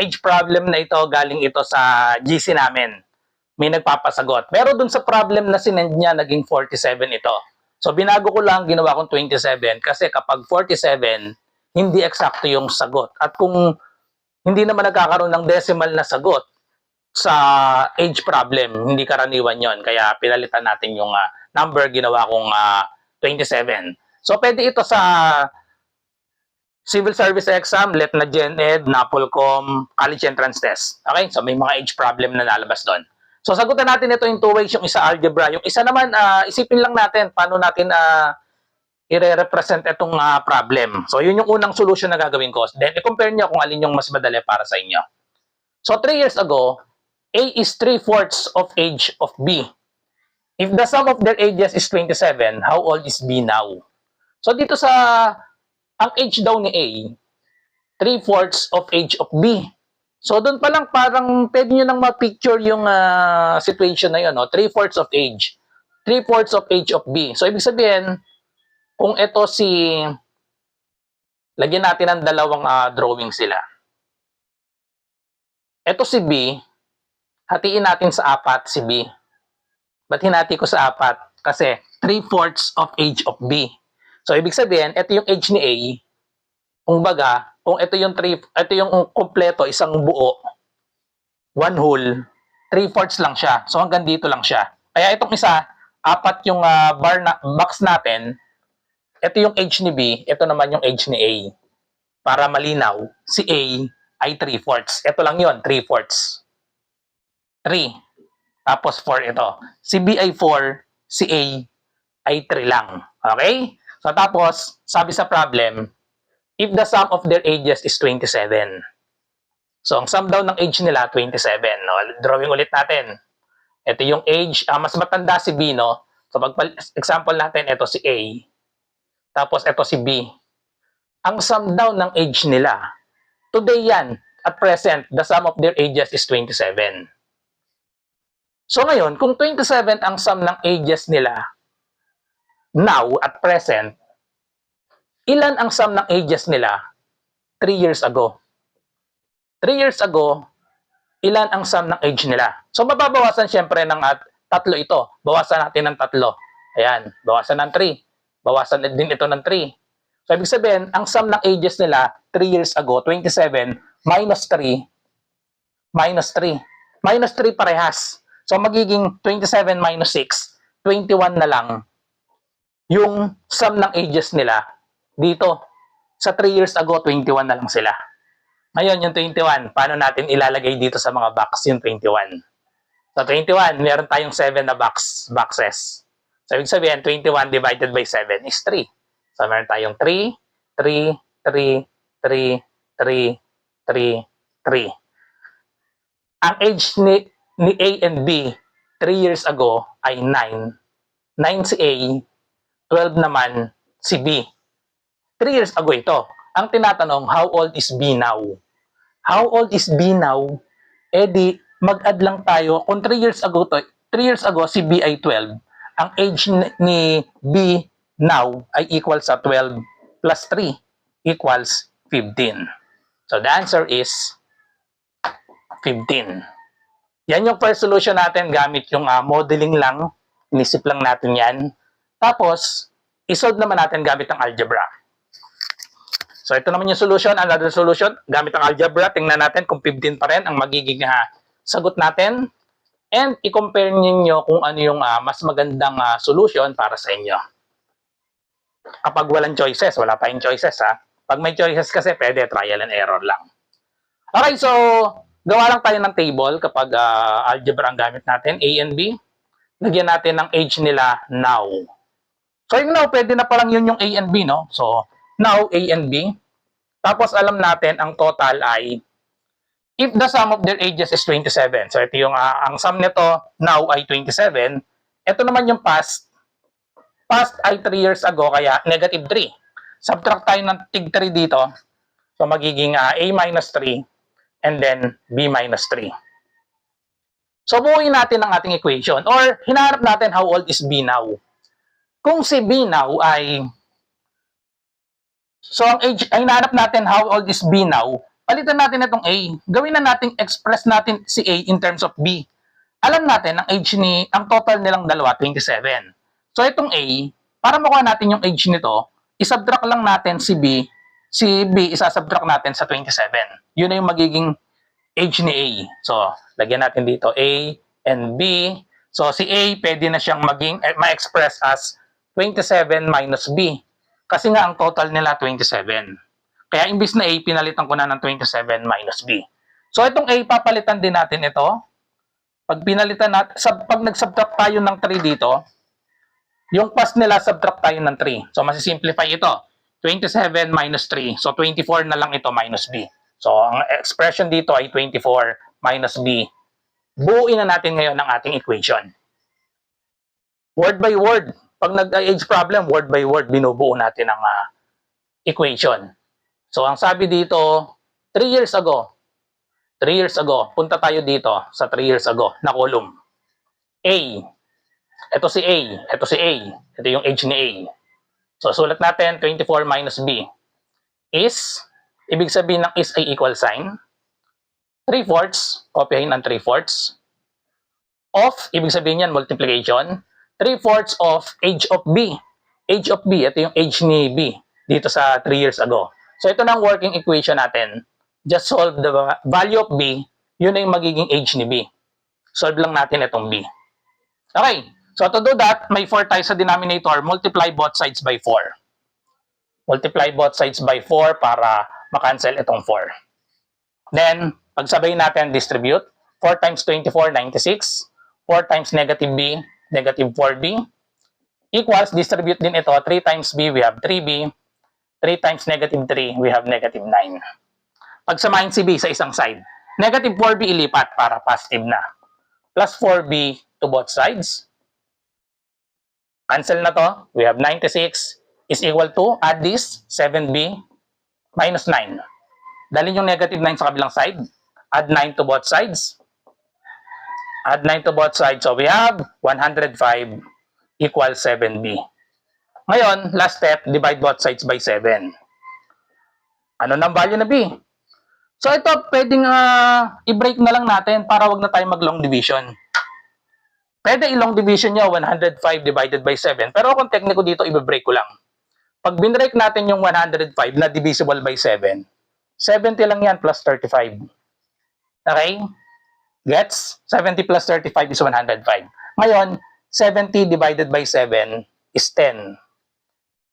age problem na ito, galing ito sa GC namin. May nagpapasagot. Pero dun sa problem na sinend niya, naging 47 ito. So binago ko lang, ginawa kong 27 kasi kapag 47, hindi eksakto yung sagot. At kung hindi naman nagkakaroon ng decimal na sagot sa age problem, hindi karaniwan yon. Kaya pinalitan natin yung number, ginawa kong 27. So pwede ito sa Civil Service Exam, Let na Gen Ed, Napolcom, College Entrance Test. Okay? So may mga age problem na nalabas doon. So sagutan natin ito in two ways, yung isa algebra, yung isa naman isipin lang natin paano natin i-represent itong problem. So yun yung unang solution na gagawin ko. Then i-compare niyo kung alin yung mas madali para sa inyo. So 3 years ago, A is 3/4 of age of B. If the sum of their ages is 27, how old is B now? So dito sa ang age daw ni A, 3/4 of age of B. So doon pa lang parang pwede nyo nang ma-picture yung situation na yun, no? 3/4 of age. 3/4 of age of B. So ibig sabihin, kung ito si, lagyan natin ng dalawang drawing sila. Ito si B, hatiin natin sa 4 si B. Ba't hinati ko sa 4? Kasi 3/4 of age of B. So ibig sabihin, ito yung age ni A. Kung baga, kung ito yung kompleto, isang buo, one whole, 3/4 lang siya. So hanggang dito lang siya. Kaya itong isa, 4 yung box natin. Ito yung age ni B, ito naman yung age ni A. Para malinaw, si A ay 3/4. Ito lang yon, 3/4. 3. Tapos 4 ito. Si B ay 4, si A ay 3 lang. Okay? So tapos, sabi sa problem, if the sum of their ages is 27. So ang sum daw ng age nila, 27. No? Drawing ulit natin. Ito yung age, mas matanda si B, no? So example natin, ito si A. Tapos ito si B. Ang sum daw ng age nila, today yan, at present, the sum of their ages is 27. So ngayon, kung 27 ang sum ng ages nila, now, at present, ilan ang sum ng ages nila 3 years ago? 3 years ago, ilan ang sum ng age nila? So, mababawasan syempre ng tatlo ito. Bawasan natin ng tatlo. Ayan, bawasan ng 3. Bawasan din ito ng 3. So, ibig sabihin, ang sum ng ages nila 3 years ago, 27, minus 3, minus 3. Minus 3 parehas. So, magiging 27 minus 6, 21 na lang yung sum ng ages nila dito. Sa 3 years ago, 21 na lang sila. Ngayon, yung 21, paano natin ilalagay dito sa mga box yung 21? So, 21, meron tayong 7 na boxes. So, ibig sabihin, 21 divided by 7 is 3. So, meron tayong 3, 3, 3, 3, 3, 3, 3. Ang age ni A and B 3 years ago ay 9. 9 si A, 12 naman si B. 3 years ago ito. Ang tinatanong, how old is B now? How old is B now? Eh di, mag-add lang tayo. Kung 3 years ago si B ay 12. Ang age ni B now ay equal sa 12 plus 3 equals 15. So the answer is 15. Yan yung first solution natin gamit yung modeling lang. Inisip lang natin yan. Tapos, isolve naman natin gamit ang algebra. So, ito naman yung solution. Another solution, gamit ang algebra. Tingnan natin kung 15 pa rin ang magiging sagot natin. And, i-compare ninyo kung ano yung mas magandang solution para sa inyo. Kapag walang choices, wala pa yung choices ha. Pag may choices kasi, pwede trial and error lang. Okay, so, gawa lang tayo ng table kapag algebra ang gamit natin, A and B. Lagyan natin ng age nila now. So, yung now, pwede na palang yun yung A and B, no? So, now, A and B. Tapos, alam natin, ang total ay, if the sum of their ages is 27. So, ito yung, ang sum nito, now ay 27. Ito naman yung past. Past ay 3 years ago, kaya negative 3. Subtract tayo ng tig 3 dito. So, magiging A minus 3. And then, B minus 3. So, buuin natin ang ating equation. Or, hinahanap natin how old is B now. Kung si B now ay... So, ang age, ay hinahanap natin how old is B now Palitan natin itong A. Gawin na natin, express natin si A in terms of B. Alam natin, ang total nilang dalawa, 27. So itong A, para makuha natin yung age nito, isubtract lang natin si B. Si B, isasubtract natin sa 27. Yun na yung magiging age ni A. So, lagyan natin dito A and B. So, si A, pwede na siyang ma-express as 27 minus B. Kasi nga, ang total nila 27. Kaya, imbis na A, pinalitan ko na ng 27 minus B. So, itong A, papalitan din natin ito. Pag pinalitan natin, pag nag-subtract tayo ng 3 dito, yung pas nila, subtract tayo ng 3. So, masisimplify ito. 27 minus 3. So, 24 na lang ito minus B. So, ang expression dito ay 24 minus B. Buuin na natin ngayon ang ating equation. Word by word. Pag nag-age problem, word by word, binubuo natin ang equation. So, ang sabi dito, 3 years ago, punta tayo dito sa 3 years ago na column. A. Ito si A. Ito si A. Ito yung age ni A. So, sulat natin 24 minus B is, ibig sabihin ng is ay equal sign. 3/4, kopyahin ang 3/4. Of, ibig sabihin yan, multiplication. 3/4 of age of B. Age of B, ito yung age ni B dito sa 3 years ago. So, ito na ang working equation natin. Just solve the value of B, yun na yung magiging age ni B. Solve lang natin itong B. Okay, so to do that, may 4 tayo sa denominator, multiply both sides by 4. Multiply both sides by 4 para makancel itong 4. Then, pagsabay natin, distribute. 4 times 24, 96. 4 times negative B, negative 4B. Equals, distribute din ito. 3 times B, we have 3B. 3 times negative 3, we have negative 9. Pagsamahin si B sa isang side. Negative 4B ilipat para positive na. Plus 4B to both sides. Cancel na to. We have 96 is equal to, add this, 7B minus 9. Dalhin yung negative 9 sa kabilang side. Add 9 to both sides. Add 9 to both sides. So we have 105 equals 7B. Ngayon, last step, divide both sides by 7. Ano nang value na B? So ito, pwedeng i-break na lang natin para wag na tayo mag-long division. Pwede i-long division nyo, 105 divided by 7. Pero kung tekniko dito, i-break ko lang. Pag binrake natin yung 105 na divisible by 7, 70 lang yan plus 35. Okay? Gets? 70 plus 35 is 105. Ngayon, 70 divided by 7 is 10.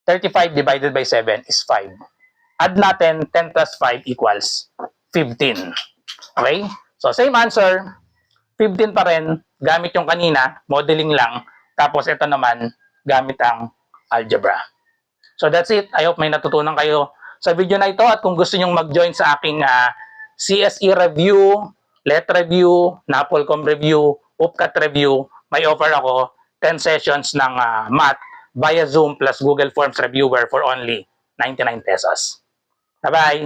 35 divided by 7 is 5. Add natin, 10 plus 5 equals 15. Okay? So, same answer. 15 pa rin. Gamit yung kanina, modeling lang. Tapos, ito naman, gamit ang algebra. So, that's it. I hope may natutunan kayo sa video na ito. At kung gusto nyong mag-join sa aking CSE review, LET review, NAPOLCOM review, UPCAT review, may offer ako 10 sessions ng math via Zoom plus Google Forms Reviewer for only 99 pesos. Bye-bye!